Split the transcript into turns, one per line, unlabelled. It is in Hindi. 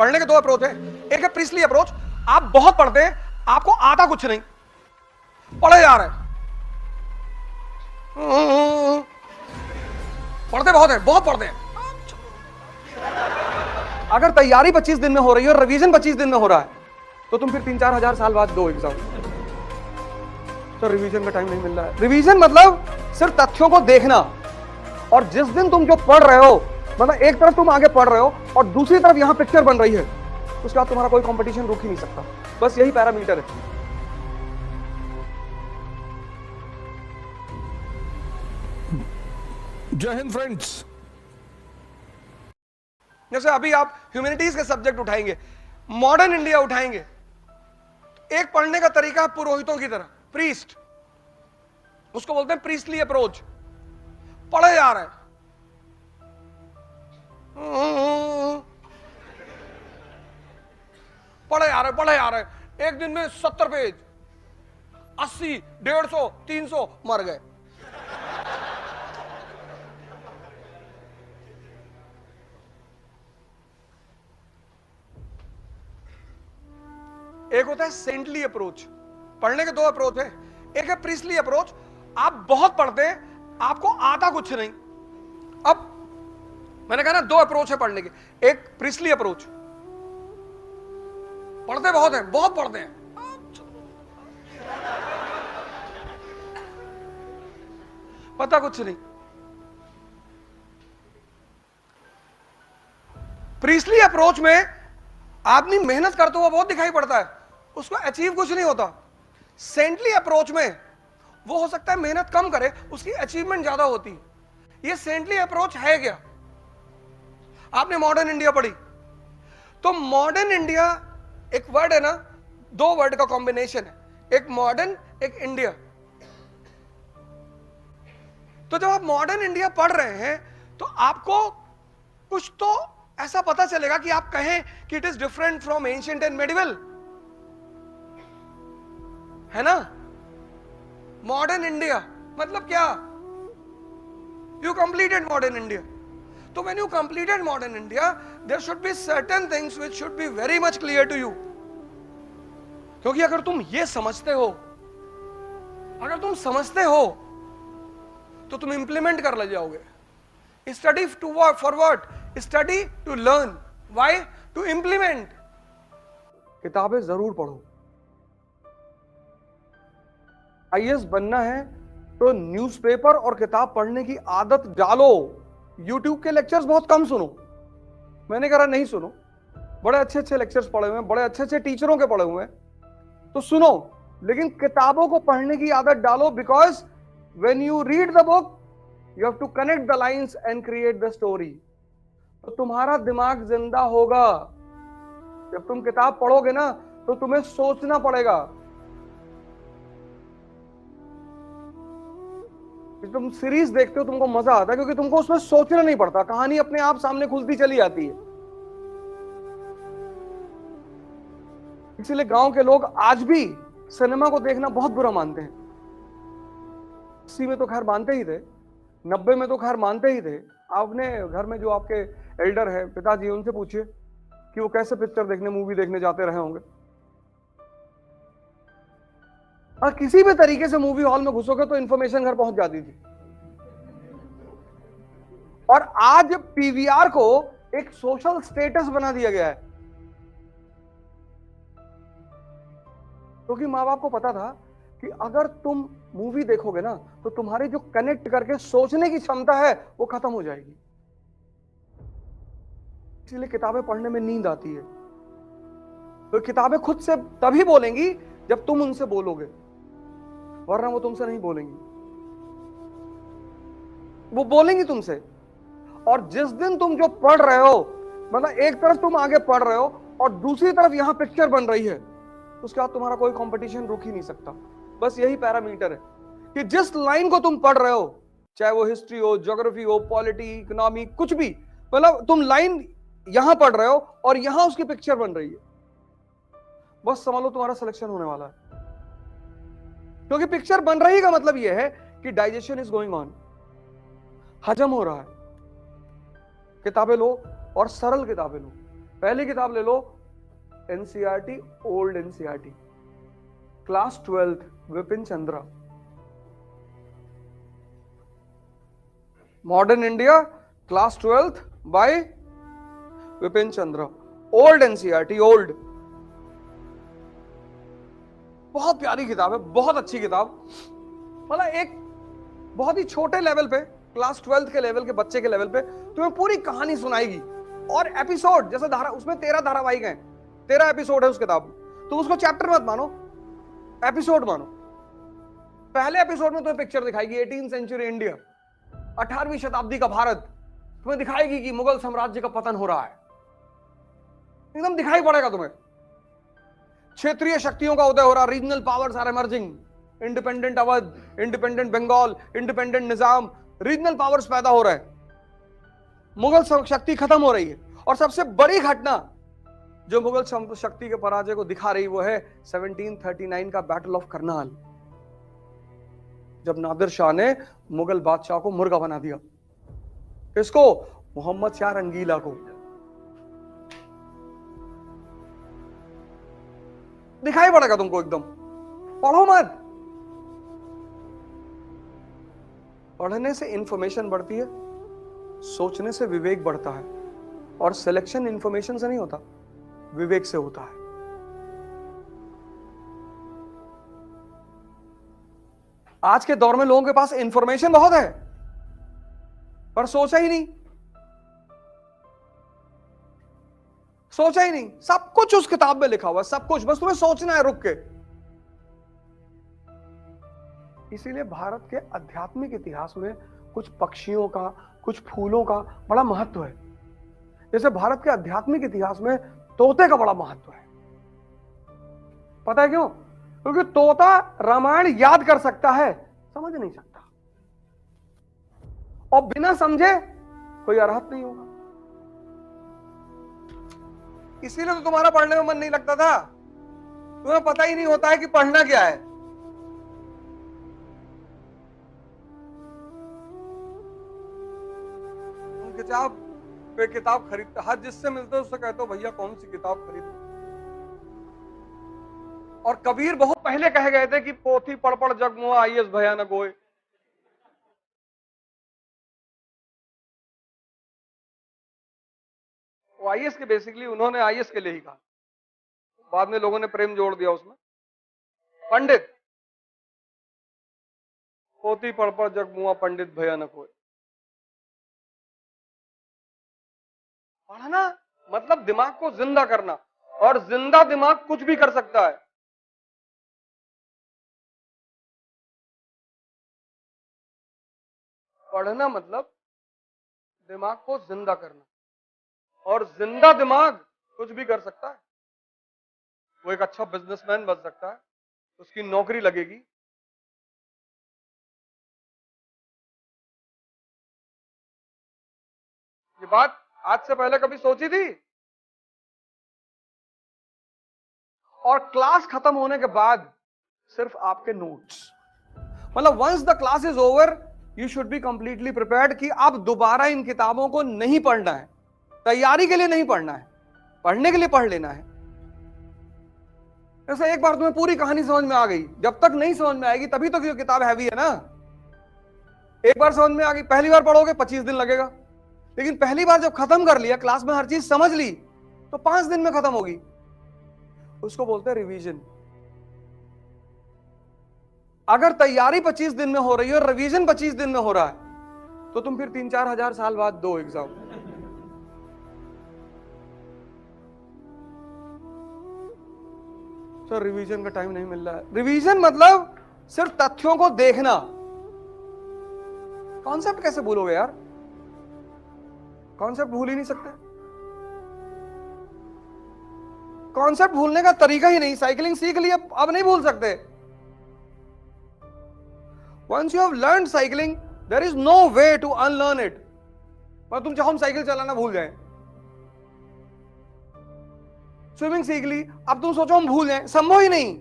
पढ़ने के दो अप्रोच है। एक है प्रीस्टली अप्रोच, आप बहुत पढ़ते हैं, आपको आता कुछ नहीं, पढ़े जा रहे हैं, पढ़ते बहुत है, बहुत पढ़ते हैं। अगर तैयारी 25 दिन में हो रही है और रिवीजन 25 दिन में हो रहा है, तो तुम फिर 3-4 हजार साल बाद दो एग्जाम। तो रिवीजन का टाइम नहीं मिल रहा है। रिवीजन मतलब सिर्फ तथ्यों को देखना, और जिस दिन तुम जो पढ़ रहे हो, मतलब एक तरफ तुम आगे पढ़ रहे हो और दूसरी तरफ यहां पिक्चर बन रही है, उसके बाद तुम्हारा कोई कंपटीशन रुक ही नहीं सकता। बस यही पैरामीटर है।
जय हिंद फ्रेंड्स।
जैसे अभी आप ह्यूमैनिटीज के सब्जेक्ट उठाएंगे, मॉडर्न इंडिया उठाएंगे, एक पढ़ने का तरीका है पुरोहितों की तरह, प्रीस्ट, उसको बोलते हैं प्रीस्टली अप्रोच। पढ़े जा रहे हैं, पढ़े जा रहे, पढ़े जा रहे, एक दिन में 70 पेज, 80, 150, 300 मर गए। एक होता है सेंटली अप्रोच। पढ़ने के दो अप्रोच है। एक है प्रीस्टली अप्रोच, आप बहुत पढ़ते हैं, आपको आता कुछ नहीं। अब मैंने कहा ना, दो अप्रोच है पढ़ने के। एक प्रीस्टली अप्रोच, पढ़ते बहुत हैं, बहुत पढ़ते हैं, पता कुछ नहीं। प्रीस्टली अप्रोच में आदमी मेहनत करता हुआ बहुत दिखाई पड़ता है, उसको अचीव कुछ नहीं होता। सेंटली अप्रोच में वो हो सकता है मेहनत कम करे, उसकी अचीवमेंट ज्यादा होती है। ये सेंटली अप्रोच है क्या? आपने मॉडर्न इंडिया पढ़ी, तो मॉडर्न इंडिया एक वर्ड है ना, दो वर्ड का कॉम्बिनेशन है, एक मॉडर्न, एक इंडिया। तो जब आप मॉडर्न इंडिया पढ़ रहे हैं, तो आपको कुछ तो ऐसा पता चलेगा कि आप कहें कि it is different from ancient and medieval, है ना। मॉडर्न इंडिया मतलब क्या? You completed modern India. तो when you completed modern India, there should be certain things which should be very much clear to you. क्योंकि अगर तुम ये समझते हो, अगर तुम समझते हो, तो तुम इंप्लीमेंट कर ले जाओगे। Study to work for what? Study to learn. Why? To implement. किताबें जरूर पढ़ो। आईएएस बनना है तो न्यूज़पेपर और किताब पढ़ने की आदत डालो। यूट्यूब के लेक्चर्स बहुत कम सुनो, मैंने कहा नहीं सुनो, बड़े अच्छे अच्छे लेक्चर्स पढ़े हुए हैं, बड़े अच्छे अच्छे टीचरों के पढ़े हुए हैं, तो सुनो, लेकिन किताबों को पढ़ने की आदत डालो। Because when you read the book, you have to connect the lines and create the story. तो तुम्हारा दिमाग जिंदा होगा। जब तुम किताब पढ़ोगे ना, तो तुम्हें सोचना पड़ेगा। तुम सीरीज देखते हो, तुमको मजा आता है क्योंकि तुमको उसमें सोचना नहीं पड़ता, कहानी अपने आप सामने खुलती चली जाती है। इसलिए गांव के लोग आज भी सिनेमा को देखना बहुत बुरा मानते हैं। 80 में तो खैर मानते ही थे, 90 में तो खैर मानते ही थे। आपने घर में जो आपके एल्डर है, पिताजी, उनसे पूछिए कि वो कैसे पिक्चर देखने, मूवी देखने जाते रहे होंगे। और किसी भी तरीके से मूवी हॉल में घुसोगे तो इंफॉर्मेशन घर पहुंच जाती थी। और आज पीवीआर को एक सोशल स्टेटस बना दिया गया है, क्योंकि माँ बाप को पता था कि अगर तुम मूवी देखोगे ना, तो तुम्हारी जो कनेक्ट करके सोचने की क्षमता है वो खत्म हो जाएगी। इसलिए किताबें पढ़ने में नींद आती है। तो किताबें खुद से तभी बोलेंगी जब तुम उनसे बोलोगे, वरना वो तुमसे नहीं बोलेंगी। वो बोलेंगी तुमसे। और जिस दिन तुम जो पढ़ रहे हो, मतलब एक तरफ तुम आगे पढ़ रहे हो और दूसरी तरफ यहां पिक्चर बन रही है, उसके बाद तुम्हारा कोई कंपटीशन रुक ही नहीं सकता। बस यही पैरामीटर है कि जिस लाइन को तुम पढ़ रहे हो, चाहे वो हिस्ट्री हो, ज्योग्राफी हो, पॉलिटी, इकोनॉमी, कुछ भी, मतलब तुम लाइन यहां पढ़ रहे हो और यहां उसकी पिक्चर बन रही है, बस समझ लो तुम्हारा सिलेक्शन होने वाला है। क्योंकि पिक्चर बन रही का मतलब यह है कि डाइजेशन इज गोइंग ऑन, हजम हो रहा है। किताबें लो और सरल किताबें लो, पहली किताब ले लो, NCERT, old NCERT, class 12th, Vipin Chandra, modern India, class 12th by Vipin Chandra, old NCERT, old. बहुत प्यारी किताब है, बहुत अच्छी किताब। मतलब एक बहुत ही छोटे लेवल पे, क्लास 12th के लेवल के बच्चे के लेवल पे तुम्हें पूरी कहानी सुनाएगी। और एपिसोड जैसे धारा, उसमें 13 धारावाहिक हैं, 13 एपिसोड है उस किताब में। तुम उसको चैप्टर मत मानो, एपिसोड मानो। पहले एपिसोड में तुम्हें पिक्चर दिखाएगी 18th सेंचुरी इंडिया, 18वीं शताब्दी का भारत। तुम्हें दिखाएगी कि मुगल साम्राज्य का पतन हो रहा है, एकदम दिखाई पड़ेगा तुम्हें। क्षेत्रीय शक्तियों का उदय हो रहा, regional powers are emerging, independent Awadh, independent Bengal, independent Nizam, regional powers पैदा हो रहे हैं, मुगल शक्ति खत्म हो रही है। और सबसे बड़ी घटना जो मुगल शक्ति के पराजय को दिखा रही वो है 1739 का बैटल ऑफ करनाल, जब नादिर शाह ने मुगल बादशाह को मुर्गा बना दिया। किसको? मोहम्मद शाह रंगीला को। दिखाई पड़ेगा तुमको एकदम। पढ़ो मत, पढ़ने से इंफॉर्मेशन बढ़ती है, सोचने से विवेक बढ़ता है। और सिलेक्शन इंफॉर्मेशन से नहीं होता, विवेक से होता है। आज के दौर में लोगों के पास इंफॉर्मेशन बहुत है, पर सोचा ही नहीं, सोचा ही नहीं। सब कुछ उस किताब में लिखा हुआ है, सब कुछ, बस तुम्हें सोचना है रुक के। इसीलिए भारत के आध्यात्मिक इतिहास में कुछ पक्षियों का, कुछ फूलों का बड़ा महत्व है। जैसे भारत के आध्यात्मिक इतिहास में तोते का बड़ा महत्व है। पता है क्यों? क्योंकि तोता रामायण याद कर सकता है, समझ नहीं सकता, और बिना समझे कोई अरहत नहीं होगा। इसीलिए तो तुम्हारा पढ़ने में मन नहीं लगता था, तुम्हें पता ही नहीं होता है कि पढ़ना क्या है। तुम किताब पे किताब खरीदते, हर जिससे मिलते हो उससे कहते हो भैया कौन सी किताब खरीदो। और कबीर बहुत पहले कह गए थे कि पोथी पढ़ पढ़ जग मोह आईएस भयानक होए। वो आईएस के बेसिकली उन्होंने आईएस के लिए ही कहा, बाद में लोगों ने प्रेम जोड़ दिया उसमें। पंडित, पोथी पढ़ पढ़ जग मुआ पंडित भयानक होए। पढ़ना मतलब दिमाग को जिंदा करना, और जिंदा दिमाग कुछ भी कर सकता है। पढ़ना मतलब दिमाग को जिंदा करना, और जिंदा दिमाग कुछ भी कर सकता है। वो एक अच्छा बिजनेसमैन बन सकता है, उसकी नौकरी लगेगी। ये बात आज से पहले कभी सोची थी? और क्लास खत्म होने के बाद सिर्फ आपके नोट्स, मतलब once the class is over you should be completely prepared कि आप दोबारा इन किताबों को नहीं पढ़ना है। तैयारी के लिए नहीं पढ़ना है, पढ़ने के लिए पढ़ लेना है। जैसे एक बार तुम्हें पूरी कहानी समझ में आ गई, जब तक नहीं समझ में आएगी तभी तो ये किताब हैवी है ना। एक बार समझ में आ गई, पहली बार पढ़ोगे 25 दिन लगेगा, लेकिन पहली बार जब खत्म कर लिया, क्लास में हर चीज समझ ली, तो 5 दिन में खत्म होगी। उसको बोलते हैं रिवीजन। अगर तैयारी 25 दिन में हो रही है और रिवीजन 25 दिन में हो रहा है, तो तुम फिर 3-4 हजार साल बाद दो एग्जाम। सर रिवीजन का टाइम नहीं मिल रहा है। रिवीजन मतलब सिर्फ तथ्यों को देखना। कॉन्सेप्ट कैसे भूलोगे यार? कॉन्सेप्ट भूल ही नहीं सकते। कॉन्सेप्ट भूलने का तरीका ही नहीं। साइकिलिंग सीख लिया, अब नहीं भूल सकते। Once you have learned cycling, there is no way to unlearn it. पर तुम चाहो हम साइकिल चलाना भूल जाएं। स्विमिंग सीख ली, अब तुम सोचो हम भूल जाएं, संभव ही नहीं।